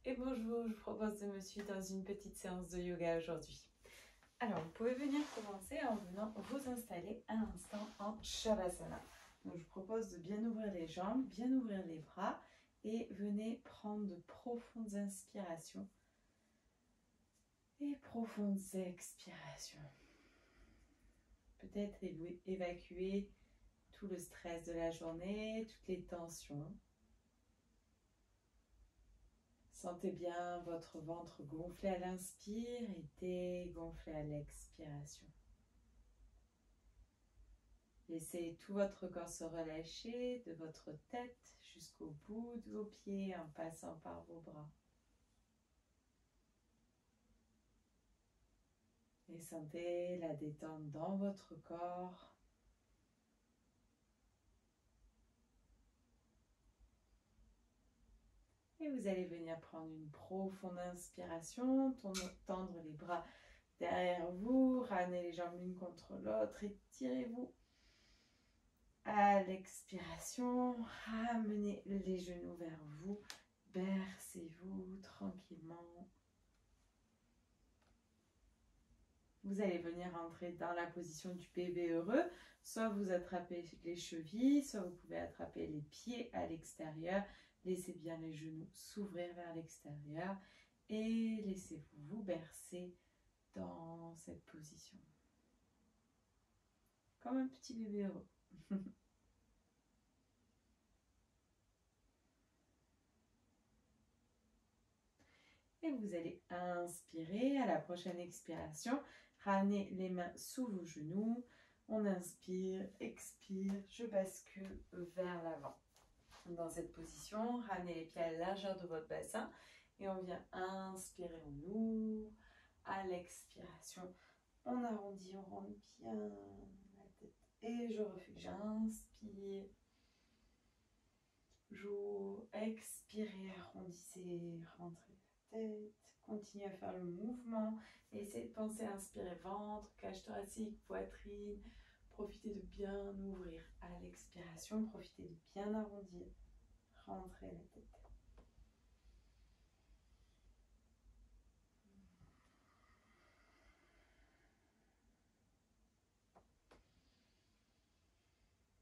Et bonjour, je vous propose de me suivre dans une petite séance de yoga aujourd'hui. Alors, vous pouvez venir commencer en venant vous installer un instant en Shavasana. Donc, je vous propose de bien ouvrir les jambes, bien ouvrir les bras et venez prendre de profondes inspirations et profondes expirations. Peut-être évacuer tout le stress de la journée, toutes les tensions. Sentez bien votre ventre gonfler à l'inspire et dégonfler à l'expiration. Laissez tout votre corps se relâcher de votre tête jusqu'au bout de vos pieds en passant par vos bras. Et sentez la détente dans votre corps. Et vous allez venir prendre une profonde inspiration, tendre les bras derrière vous, ramenez les jambes l'une contre l'autre, étirez-vous. À l'expiration, ramenez les genoux vers vous, bercez-vous tranquillement. Vous allez venir entrer dans la position du bébé heureux, soit vous attrapez les chevilles, soit vous pouvez attraper les pieds à l'extérieur. Laissez bien les genoux s'ouvrir vers l'extérieur et laissez-vous vous bercer dans cette position. Comme un petit bébé heureux. Et vous allez inspirer. À la prochaine expiration, ramenez les mains sous vos genoux. On inspire, expire, je bascule vers l'avant. Dans cette position, ramenez les pieds à la largeur de votre bassin et on vient inspirer, on ouvre. À l'expiration, on arrondit, on rentre bien la tête et je refuse, j'inspire. J'ouvre, expirez, arrondissez, rentrez la tête. Continuez à faire le mouvement. Essayez de penser à inspirer ventre, cage thoracique, poitrine. Profitez de bien ouvrir à l'expiration. Profitez de bien arrondir. Rentrez la tête.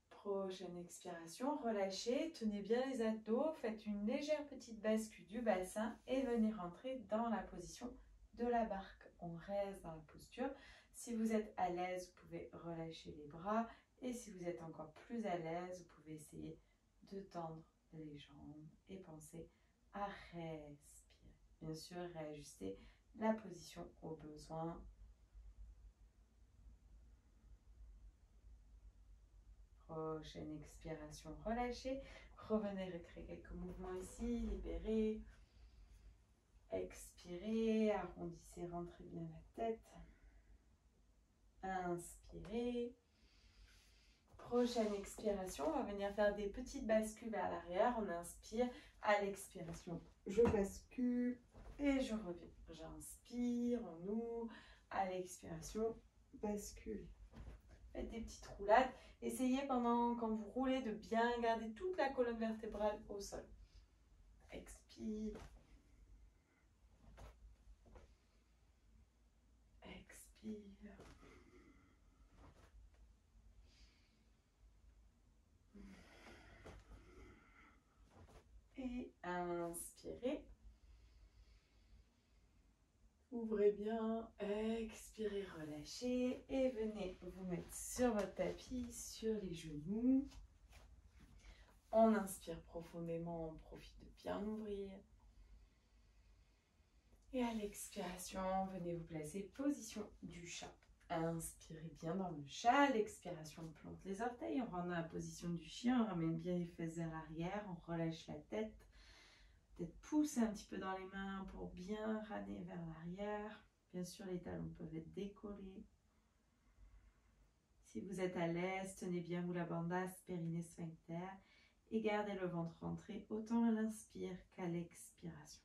Prochaine expiration, relâchez, tenez bien les abdos, faites une légère petite bascule du bassin et venez rentrer dans la position de la barque. On reste dans la posture. Si vous êtes à l'aise, vous pouvez relâcher les bras et si vous êtes encore plus à l'aise, vous pouvez essayer de tendre les jambes et penser à respirer. Bien sûr, réajuster la position au besoin. Prochaine expiration, relâchez. Revenez recréer quelques mouvements ici, libérez. Expirez, arrondissez, rentrez bien la tête. Inspirez. Prochaine expiration, on va venir faire des petites bascules vers l'arrière. On inspire, à l'expiration, je bascule et je reviens. J'inspire, on ouvre, à l'expiration, bascule. Faites des petites roulades. Essayez pendant, quand vous roulez, de bien garder toute la colonne vertébrale au sol. Expire. Expire. Et inspirez. Ouvrez bien, expirez, relâchez et venez vous mettre sur votre tapis, sur les genoux. On inspire profondément, on profite de bien ouvrir. Et à l'expiration, venez vous placer position du chat. Inspirez bien dans le chat, à l'expiration, on plante les orteils, on rentre dans la position du chien, on ramène bien les fesses vers l'arrière, on relâche la tête. Peut-être pousser un petit peu dans les mains pour bien ramener vers l'arrière. Bien sûr, les talons peuvent être décollés. Si vous êtes à l'aise, tenez bien vous la bandasse, périnée, sphincter et gardez le ventre rentré autant à l'inspire qu'à l'expiration.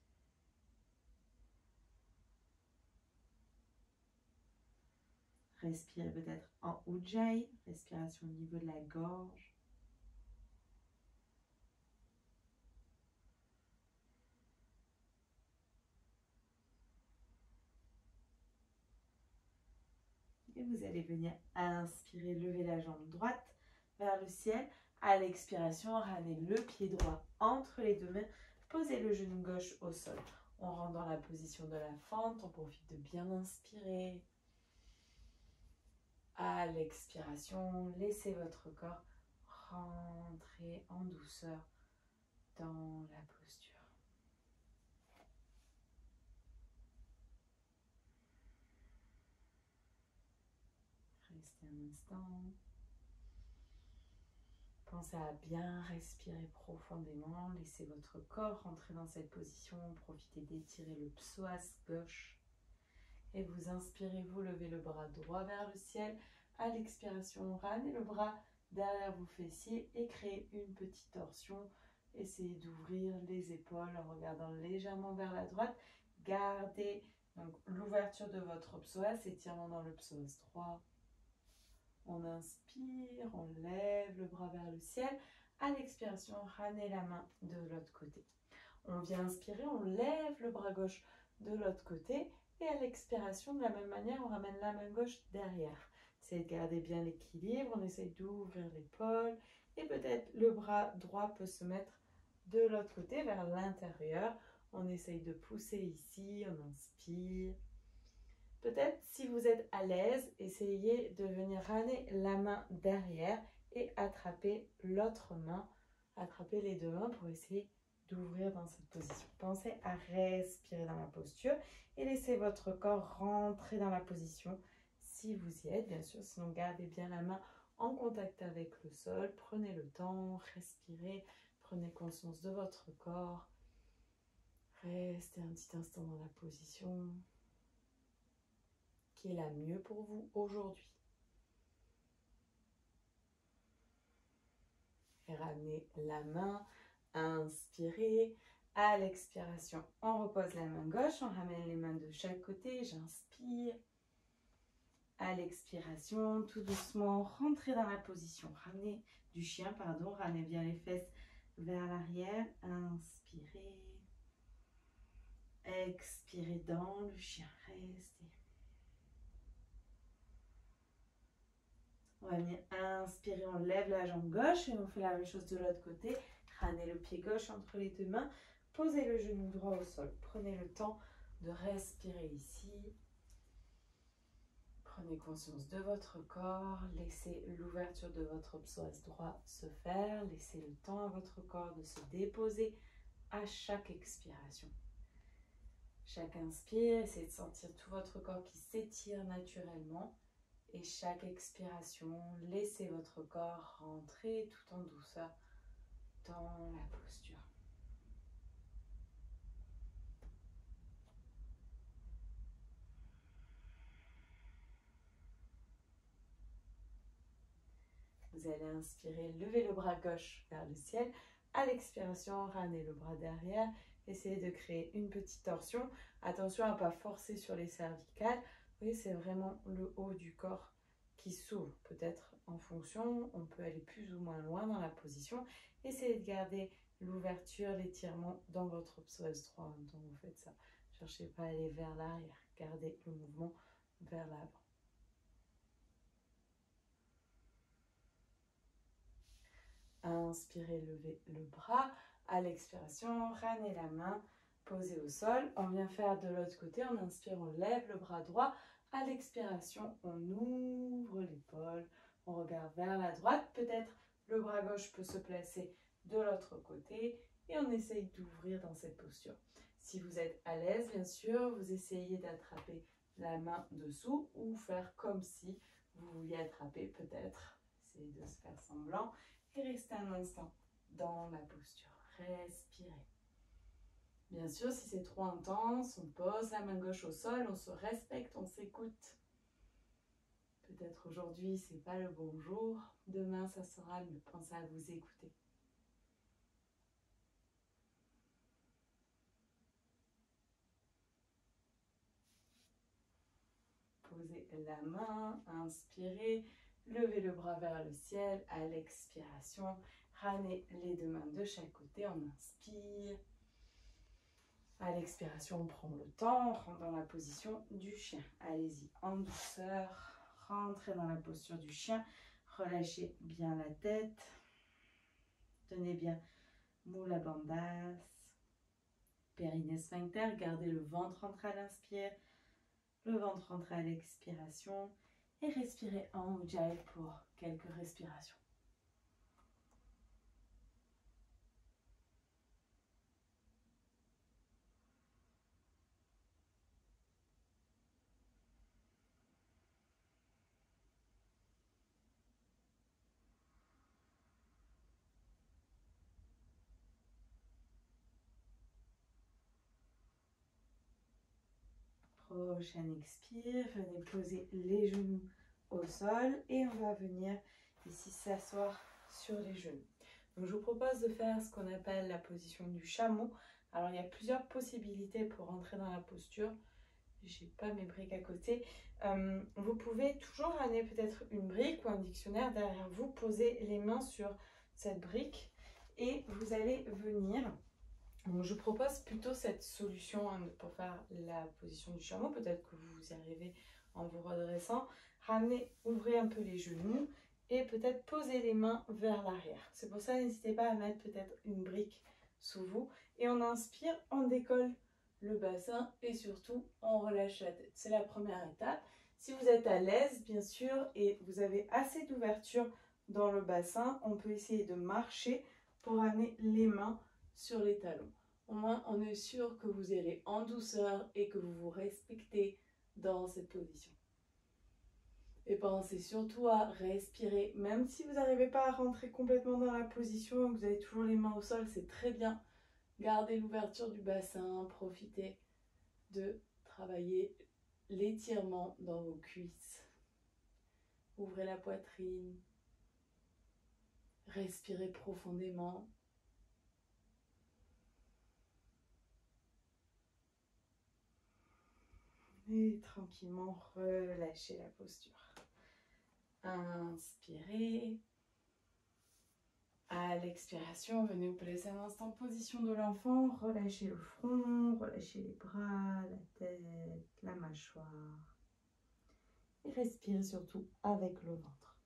Respirez peut-être en Ujjayi, respiration au niveau de la gorge. Et vous allez venir inspirer, lever la jambe droite vers le ciel. À l'expiration, ramenez le pied droit entre les deux mains. Posez le genou gauche au sol. On rentre dans la position de la fente. On profite de bien inspirer. À l'expiration, laissez votre corps rentrer en douceur dans la posture. Restez un instant. Pensez à bien respirer profondément. Laissez votre corps rentrer dans cette position. Profitez d'étirer le psoas gauche. Et vous inspirez, vous levez le bras droit vers le ciel. À l'expiration, ramenez le bras derrière vos fessiers et créez une petite torsion. Essayez d'ouvrir les épaules en regardant légèrement vers la droite. Gardez donc l'ouverture de votre psoas, étirement dans le psoas droit. On inspire, on lève le bras vers le ciel. À l'expiration, ramenez la main de l'autre côté. On vient inspirer, on lève le bras gauche de l'autre côté. Et à l'expiration, de la même manière, on ramène la main gauche derrière. Essayez de garder bien l'équilibre. On essaye d'ouvrir l'épaule. Et peut-être le bras droit peut se mettre de l'autre côté, vers l'intérieur. On essaye de pousser ici, on inspire. Peut-être, si vous êtes à l'aise, essayez de venir ramener la main derrière et attraper l'autre main. Attraper les deux mains pour essayer d'ouvrir dans cette position. Pensez à respirer dans la posture et laissez votre corps rentrer dans la position si vous y êtes, bien sûr. Sinon, gardez bien la main en contact avec le sol. Prenez le temps, respirez, prenez conscience de votre corps. Restez un petit instant dans la position qui est la mieux pour vous aujourd'hui. Et ramenez la main, inspirez. À l'expiration, on repose la main gauche, on ramène les mains de chaque côté, j'inspire. À l'expiration, tout doucement, rentrez dans la position. Ramenez du chien, ramenez bien les fesses vers l'arrière. Inspirez. Expirez dans le chien, restez. On va venir inspirer, on lève la jambe gauche et on fait la même chose de l'autre côté. Ramenez le pied gauche entre les deux mains. Posez le genou droit au sol. Prenez le temps de respirer ici. Prenez conscience de votre corps. Laissez l'ouverture de votre psoas droit se faire. Laissez le temps à votre corps de se déposer à chaque expiration. Chaque inspire, essayez de sentir tout votre corps qui s'étire naturellement. Et chaque expiration, laissez votre corps rentrer tout en douceur dans la posture. Vous allez inspirer, lever le bras gauche vers le ciel. À l'expiration, ramenez le bras derrière. Essayez de créer une petite torsion. Attention à ne pas forcer sur les cervicales. Vous voyez, c'est vraiment le haut du corps qui s'ouvre. Peut-être en fonction, on peut aller plus ou moins loin dans la position. Essayez de garder l'ouverture, l'étirement dans votre psoas droit en même temps que vous faites ça. Ne cherchez pas à aller vers l'arrière. Gardez le mouvement vers l'avant. Inspirez, levez le bras. À l'expiration, ramenez la main, posez au sol. On vient faire de l'autre côté. On inspire, on lève le bras droit. À l'expiration, on ouvre l'épaule. On regarde vers la droite. Peut-être le bras gauche peut se placer de l'autre côté. Et on essaye d'ouvrir dans cette posture. Si vous êtes à l'aise, bien sûr, vous essayez d'attraper la main dessous ou faire comme si vous vouliez attraper peut-être. Essayez de se faire semblant. Et restez un instant dans la posture. Respirez. Bien sûr, si c'est trop intense, on pose la main gauche au sol, on se respecte, on s'écoute. Peut-être aujourd'hui, ce n'est pas le bon jour. Demain, ça sera mieux. Pensez à vous écouter. Posez la main, inspirez. Levez le bras vers le ciel. À l'expiration, ramenez les deux mains de chaque côté. On inspire. À l'expiration, on prend le temps. On rentre dans la position du chien. Allez-y, en douceur. rentrer dans la posture du chien. Relâchez bien la tête. Tenez bien moula bandhas. Périnée sphincter. Gardez le ventre rentré à l'inspire. Le ventre rentré à l'expiration. Et respirez en Ujjayi pour quelques respirations. Prochaine expire, venez poser les genoux au sol et on va venir ici s'asseoir sur les genoux. Donc je vous propose de faire ce qu'on appelle la position du chameau. Alors il y a plusieurs possibilités pour entrer dans la posture. J'ai pas mes briques à côté. Vous pouvez toujours amener peut-être une brique ou un dictionnaire derrière vous, poser les mains sur cette brique et vous allez venir. Donc je propose plutôt cette solution pour faire la position du chameau. Peut-être que vous y arrivez en vous redressant. Ramenez, ouvrez un peu les genoux et peut-être poser les mains vers l'arrière. C'est pour ça, n'hésitez pas à mettre peut-être une brique sous vous. Et on inspire, on décolle le bassin et surtout on relâche la tête. C'est la première étape. Si vous êtes à l'aise, bien sûr, et vous avez assez d'ouverture dans le bassin, on peut essayer de marcher pour amener les mains sur les talons. Au moins, on est sûr que vous irez en douceur et que vous vous respectez dans cette position. Et pensez surtout à respirer. Même si vous n'arrivez pas à rentrer complètement dans la position, que vous avez toujours les mains au sol, c'est très bien. Gardez l'ouverture du bassin, profitez de travailler l'étirement dans vos cuisses. Ouvrez la poitrine. Respirez profondément. Et tranquillement relâchez la posture. Inspirez. À l'expiration, venez vous placer un instant en position de l'enfant. Relâchez le front, relâchez les bras, la tête, la mâchoire. Et respirez surtout avec le ventre.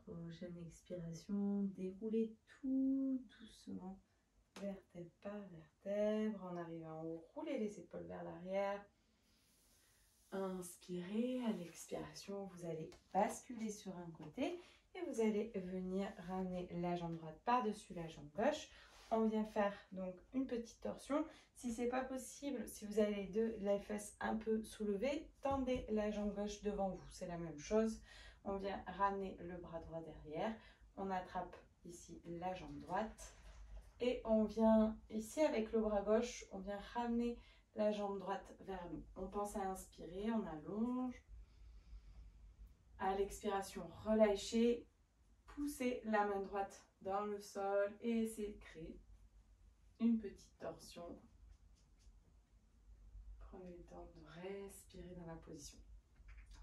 Prochaine expiration, déroulez tout doucement, vertèbre par vertèbre, en arrivant en haut, roulez les épaules vers l'arrière. Inspirez, à l'expiration, vous allez basculer sur un côté et vous allez venir ramener la jambe droite par-dessus la jambe gauche. On vient faire donc une petite torsion. Si ce n'est pas possible, si vous avez les fesses un peu soulevées, tendez la jambe gauche devant vous. C'est la même chose. On vient ramener le bras droit derrière. On attrape ici la jambe droite. Et on vient ici avec le bras gauche, on vient ramener la jambe droite vers nous. On pense à inspirer, on allonge. À l'expiration, relâchez. Poussez la main droite dans le sol et essayez de créer une petite torsion. Prenez le temps de respirer dans la position.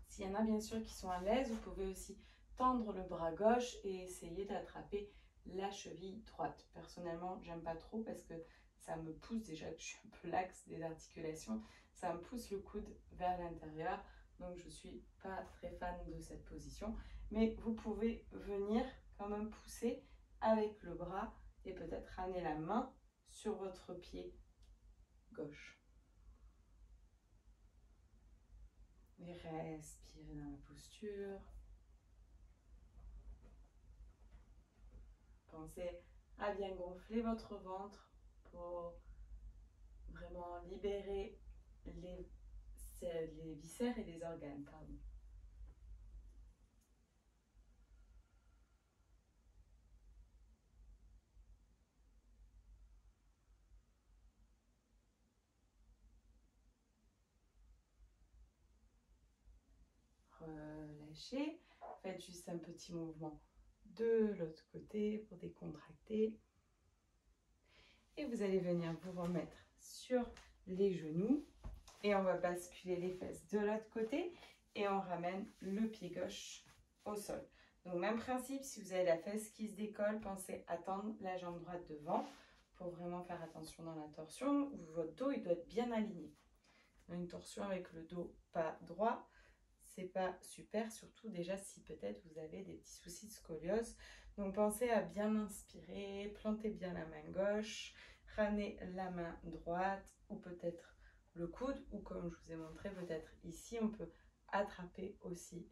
S'il y en a bien sûr qui sont à l'aise, vous pouvez aussi tendre le bras gauche et essayer d'attraper la cheville droite. Personnellement, j'aime pas trop parce que ça me pousse, déjà que je suis un peu laxe des articulations, ça me pousse le coude vers l'intérieur. Donc je suis pas très fan de cette position. Mais vous pouvez venir quand même pousser avec le bras et peut-être ramener la main sur votre pied gauche. Et respirez dans la posture. Pensez à bien gonfler votre ventre pour vraiment libérer les viscères et les organes. Pardon. relâcher. Faites juste un petit mouvement de l'autre côté pour décontracter. Et vous allez venir vous remettre sur les genoux. Et on va basculer les fesses de l'autre côté. Et on ramène le pied gauche au sol. Donc même principe, si vous avez la fesse qui se décolle, pensez à tendre la jambe droite devant pour vraiment faire attention dans la torsion. Votre dos, il doit être bien aligné. Une torsion avec le dos pas droit, c'est pas super, surtout déjà si peut-être vous avez des petits soucis de scoliose. Donc pensez à bien inspirer, plantez bien la main gauche, ramenez la main droite ou peut-être le coude, ou comme je vous ai montré, peut-être ici, on peut attraper aussi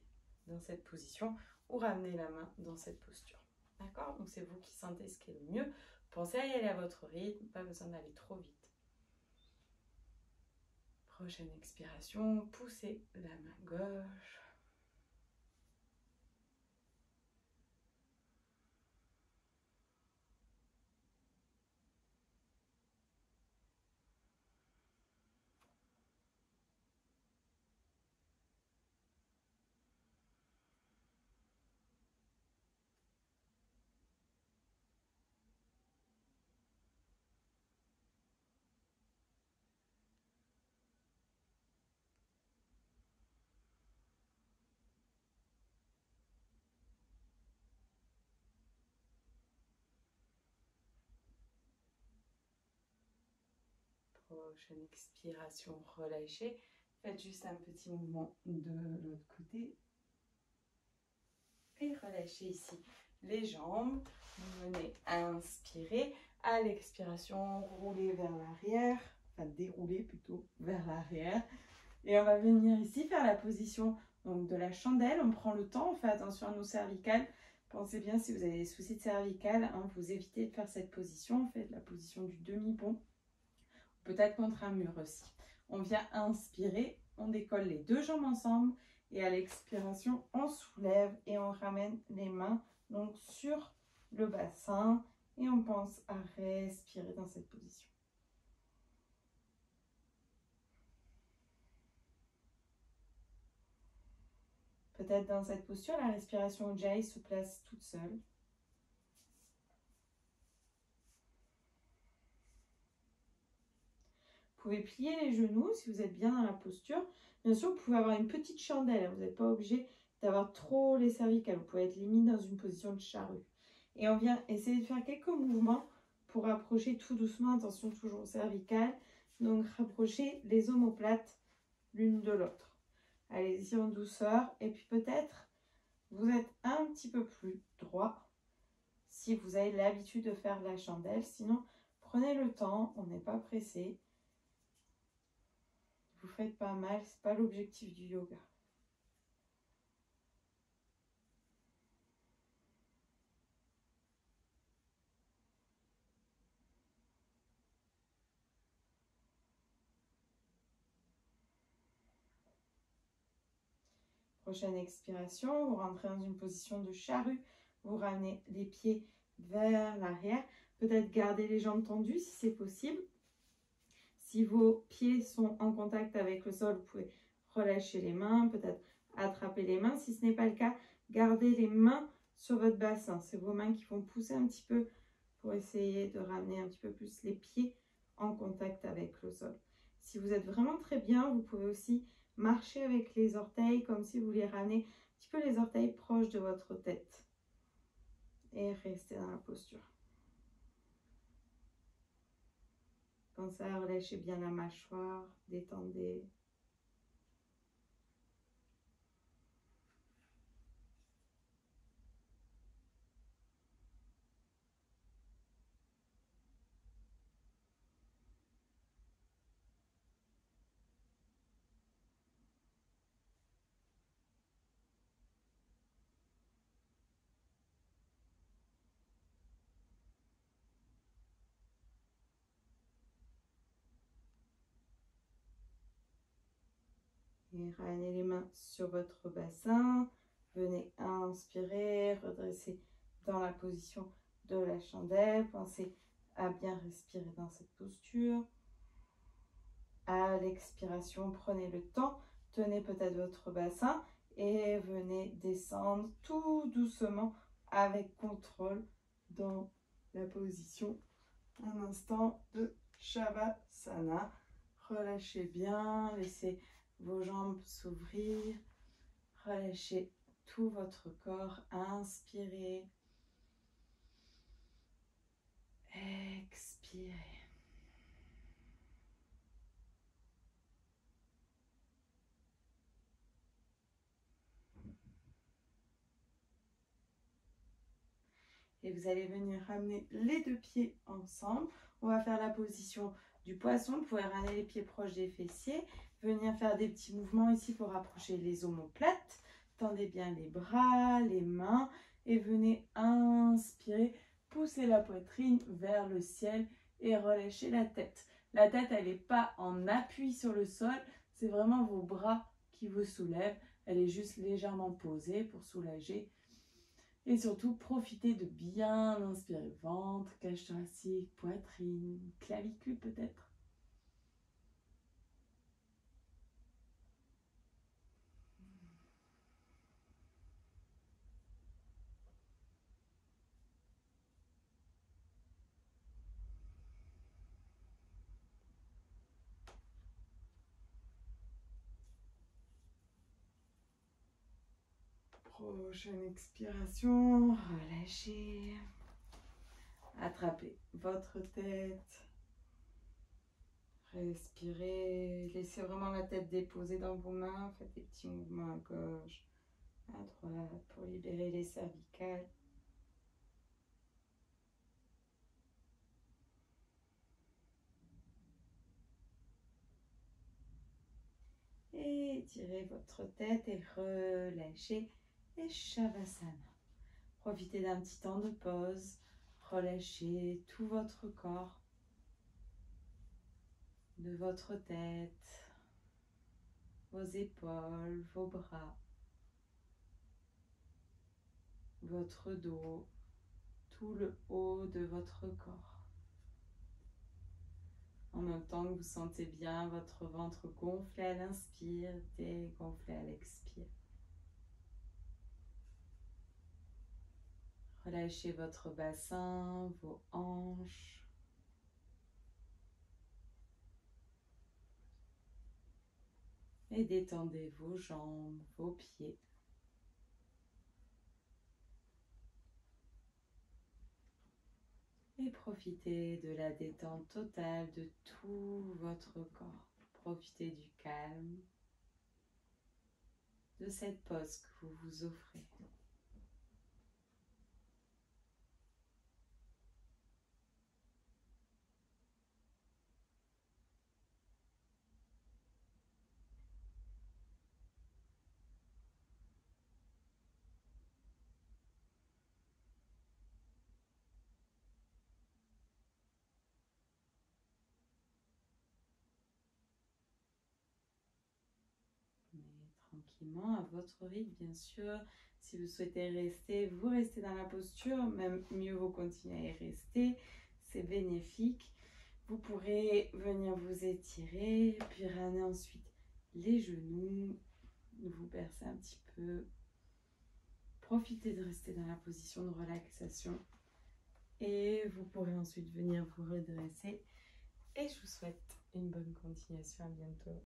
dans cette position ou ramener la main dans cette posture. D'accord? Donc c'est vous qui sentez ce qui est le mieux. Pensez à y aller à votre rythme, pas besoin d'aller trop vite. Prochaine expiration, poussez la main gauche. Prochaine expiration, relâchez. Faites juste un petit mouvement de l'autre côté. Et relâchez ici les jambes. Vous venez inspirer. À l'expiration, roulez vers l'arrière. Enfin, déroulez plutôt vers l'arrière. Et on va venir ici faire la position donc, de la chandelle. On prend le temps, on fait attention à nos cervicales. Pensez bien, si vous avez des soucis de cervicales, hein, vous évitez de faire cette position. Faites la position du demi-pont. Peut-être contre un mur aussi. On vient inspirer, on décolle les deux jambes ensemble et à l'expiration, on soulève et on ramène les mains donc sur le bassin et on pense à respirer dans cette position. Peut-être dans cette posture, la respiration Ujjayi se place toute seule. Vous pouvez plier les genoux si vous êtes bien dans la posture. Bien sûr, vous pouvez avoir une petite chandelle. Vous n'êtes pas obligé d'avoir trop les cervicales. Vous pouvez être limite dans une position de charrue. Et on vient essayer de faire quelques mouvements pour rapprocher tout doucement. Attention toujours aux cervicales. Donc, rapprocher les omoplates l'une de l'autre. Allez-y en douceur. Et puis peut-être, vous êtes un petit peu plus droit si vous avez l'habitude de faire la chandelle. Sinon, prenez le temps. On n'est pas pressé. Vous faites pas mal, c'est pas l'objectif du yoga. Prochaine expiration, vous rentrez dans une position de charrue. Vous ramenez les pieds vers l'arrière. Peut-être garder les jambes tendues si c'est possible. Si vos pieds sont en contact avec le sol, vous pouvez relâcher les mains, peut-être attraper les mains. Si ce n'est pas le cas, gardez les mains sur votre bassin. C'est vos mains qui vont pousser un petit peu pour essayer de ramener un petit peu plus les pieds en contact avec le sol. Si vous êtes vraiment très bien, vous pouvez aussi marcher avec les orteils comme si vous voulez ramener un petit peu les orteils proches de votre tête. Et rester dans la posture. Pensez à relâcher bien la mâchoire, détendez. Et ramenez les mains sur votre bassin. Venez inspirer, redresser dans la position de la chandelle. Pensez à bien respirer dans cette posture. À l'expiration, prenez le temps. Tenez peut-être votre bassin et venez descendre tout doucement avec contrôle dans la position un instant de Shavasana. Relâchez bien, laissez vos jambes s'ouvrir, relâchez tout votre corps, inspirez, expirez. Et vous allez venir ramener les deux pieds ensemble. On va faire la position du poisson. Vous pouvez ramener les pieds proches des fessiers. Venir faire des petits mouvements ici pour rapprocher les omoplates. Tendez bien les bras, les mains. Et venez inspirer. Poussez la poitrine vers le ciel et relâchez la tête. La tête, elle n'est pas en appui sur le sol. C'est vraiment vos bras qui vous soulèvent. Elle est juste légèrement posée pour soulager. Et surtout, profitez de bien inspirer. Ventre, cage thoracique, poitrine, clavicule peut-être. Prochaine expiration, relâchez. Attrapez votre tête. Respirez. Laissez vraiment la tête déposée dans vos mains. Faites des petits mouvements à gauche, à droite pour libérer les cervicales. Et étirez votre tête et relâchez. Et Shavasana. Profitez d'un petit temps de pause. Relâchez tout votre corps, de votre tête, vos épaules, vos bras, votre dos, tout le haut de votre corps. En même temps que vous sentez bien votre ventre gonfler à l'inspire, dégonfler à l'expire. Relâchez votre bassin, vos hanches. Et détendez vos jambes, vos pieds. Et profitez de la détente totale de tout votre corps. Profitez du calme, de cette pause que vous vous offrez. Tranquillement, à votre rythme, bien sûr. Si vous souhaitez rester, vous restez dans la posture. Même mieux, vous continuez à y rester. C'est bénéfique. Vous pourrez venir vous étirer, puis ramener ensuite les genoux. Vous bercez un petit peu. Profitez de rester dans la position de relaxation. Et vous pourrez ensuite venir vous redresser. Et je vous souhaite une bonne continuation. À bientôt.